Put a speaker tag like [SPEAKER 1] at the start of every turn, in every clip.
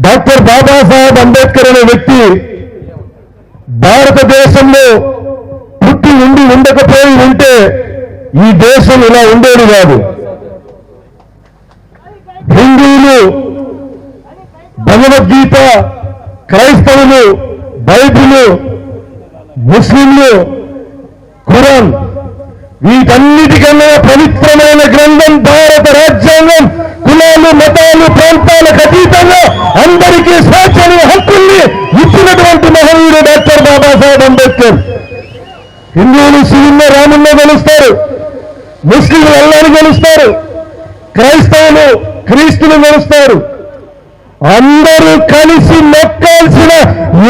[SPEAKER 1] Doctor Babasaheb Ambedkar అనే వ్యక్తి భారతదేశంలో పుట్టి ఉండకపోయి ఉంటే ఈ దేశం ఇలా ఉండేది కాదు. హిందువులు భగవద్గీత, క్రైస్తవులు బైబిలు, ముస్లింలు ఖురాన్, వీటన్నిటికన్నా పవిత్రమైన గ్రంథం భారత రాజ్యాంగం. కులాలు, మతాలు, ప్రాంతాలకు అతీతంగా అందరికీ స్వేచ్ఛని, హక్కుల్ని ఇచ్చినటువంటి మహనీయుడు డాక్టర్ బాబాసాహెబ్ అంబేద్కర్. హిందువులు శివుల్లో రాముల్లో గెలుస్తారు, ముస్లింలు అల్లాని గెలుస్తారు, క్రైస్తవులు క్రీస్తులు గెలుస్తారు. అందరూ కలిసి మొక్కాల్సిన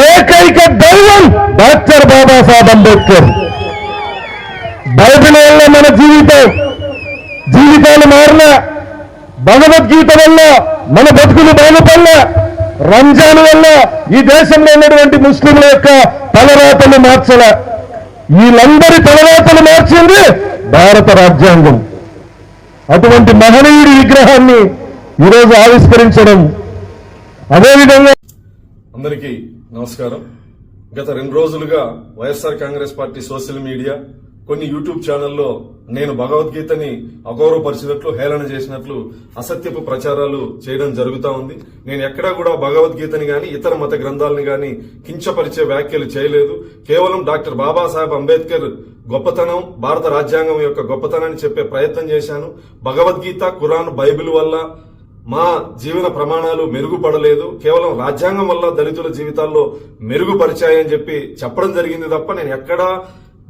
[SPEAKER 1] ఏకైక దైవం డాక్టర్ బాబాసాహెబ్ అంబేద్కర్. బైబిల్ వల్ల మన జీవితాలు మారిన, భగవద్గీత వల్ల మన బతుకులు బాగుపడిన, రంజాన్ వల్ల ఈ దేశంలో ఉన్నటువంటి ముస్లింల యొక్క తలరాతలు మార్చల. వీళ్ళందరి తలరాతలు మార్చింది భారత రాజ్యాంగం. అటువంటి మహనీయుడి విగ్రహాన్ని ఈరోజు ఆవిష్కరించడం. అదేవిధంగా
[SPEAKER 2] అందరికీ నమస్కారం. గత 2 రోజులుగా YSR Congress party social media, కొన్ని యూట్యూబ్ ఛానల్లో నేను భగవద్గీతని అగౌరవపరిచినట్లు, హేళన చేసినట్లు అసత్యపు ప్రచారాలు చేయడం జరుగుతా ఉంది. నేను ఎక్కడా కూడా భగవద్గీతని గాని ఇతర మత గ్రంథాలని గాని కించపరిచే వ్యాఖ్యలు చేయలేదు. కేవలం డాక్టర్ బాబాసాహెబ్ అంబేద్కర్ గొప్పతనం, భారత రాజ్యాంగం యొక్క గొప్పతనాన్ని చెప్పే ప్రయత్నం చేశాను. భగవద్గీత, ఖురాన్, బైబిల్ వల్ల మా జీవన ప్రమాణాలు మెరుగుపడలేదు, కేవలం రాజ్యాంగం వల్ల దళితుల జీవితాల్లో మెరుగుపరిచాయని చెప్పి చెప్పడం జరిగింది తప్ప నేను ఎక్కడా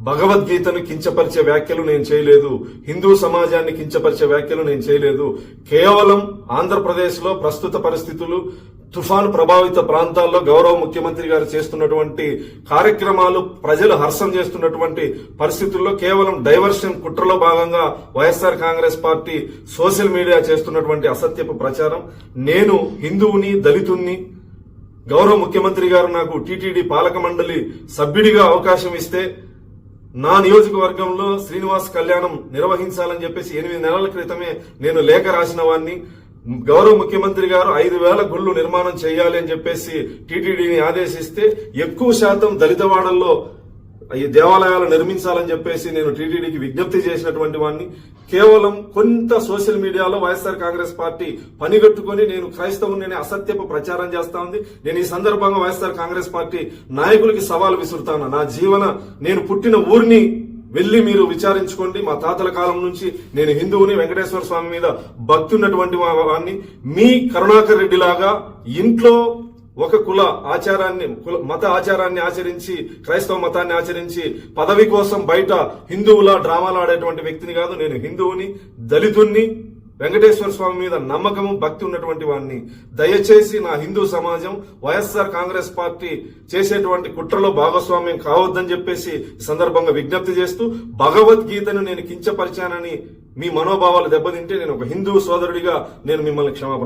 [SPEAKER 2] భగవద్గీతను కించపరిచే వ్యాఖ్యలు నేను చేయలేదు, హిందూ సమాజాన్ని కించపరిచే వ్యాఖ్యలు నేను చేయలేదు. కేవలం ఆంధ్రప్రదేశ్ లో ప్రస్తుత పరిస్థితులు, తుఫాను ప్రభావిత ప్రాంతాల్లో గౌరవ ముఖ్యమంత్రి గారు చేస్తున్నటువంటి కార్యక్రమాలు, ప్రజలు హర్షం చేస్తున్నటువంటి పరిస్థితుల్లో కేవలం డైవర్షన్ కుట్రలో భాగంగా YSR Congress party social media చేస్తున్నటువంటి అసత్యపు ప్రచారం. నేను హిందువుని, దళితుణ్ణి. గౌరవ ముఖ్యమంత్రి గారు నాకు టీటీడీ పాలక మండలి సభ్యుడిగా అవకాశం ఇస్తే నా నియోజకవర్గంలో శ్రీనివాస్ కళ్యాణం నిర్వహించాలని చెప్పేసి 8 నెలల క్రితమే నేను లేఖ రాసిన వాడిని. గౌరవ ముఖ్యమంత్రి గారు 5,000 గుళ్లు నిర్మాణం చేయాలి అని చెప్పేసి టీటీడీని ఆదేశిస్తే ఎక్కువ శాతం దళితవాడల్లో ఈ దేవాలయాలు నిర్మించాలని చెప్పేసి నేను టీటీడీకి విజ్ఞప్తి చేసినటువంటి వాడిని. కేవలం కొంత సోషల్ మీడియాలో వైఎస్ఆర్ కాంగ్రెస్ పార్టీ పనిగట్టుకుని నేను క్రైస్తవుని అసత్యపు ప్రచారం చేస్తా ఉంది. నేను ఈ సందర్భంగా వైఎస్ఆర్ కాంగ్రెస్ పార్టీ నాయకులకి సవాల్ విసురుతాను. నేను పుట్టిన ఊరిని వెళ్లి మీరు విచారించుకోండి. మా తాతల కాలం నుంచి నేను హిందువుని, వెంకటేశ్వర స్వామి మీద భక్తి ఉన్నటువంటి వాడిని. మీ కరుణాకర్ రెడ్డి లాగా ఇంట్లో ఒక మత ఆచారాన్ని ఆచరించి, క్రైస్తవ మతాన్ని ఆచరించి పదవి కోసం బయట హిందువుల డ్రామాలు ఆడేటువంటి వ్యక్తిని కాదు. నేను హిందువుని, దళితుణ్ణి, వెంకటేశ్వర స్వామి మీద నమ్మకము, భక్తి ఉన్నటువంటి వాడిని. దయచేసి నా హిందూ సమాజం వైఎస్ఆర్ కాంగ్రెస్ పార్టీ చేసేటువంటి కుట్రలో భాగస్వామ్యం కావద్దని చెప్పేసి ఈ సందర్భంగా విజ్ఞప్తి చేస్తూ, భగవద్గీతను నేను కించపరిచానని మీ మనోభావాలు దెబ్బతింటే నేను ఒక హిందూ సోదరుడిగా నేను మిమ్మల్ని క్షమాపణ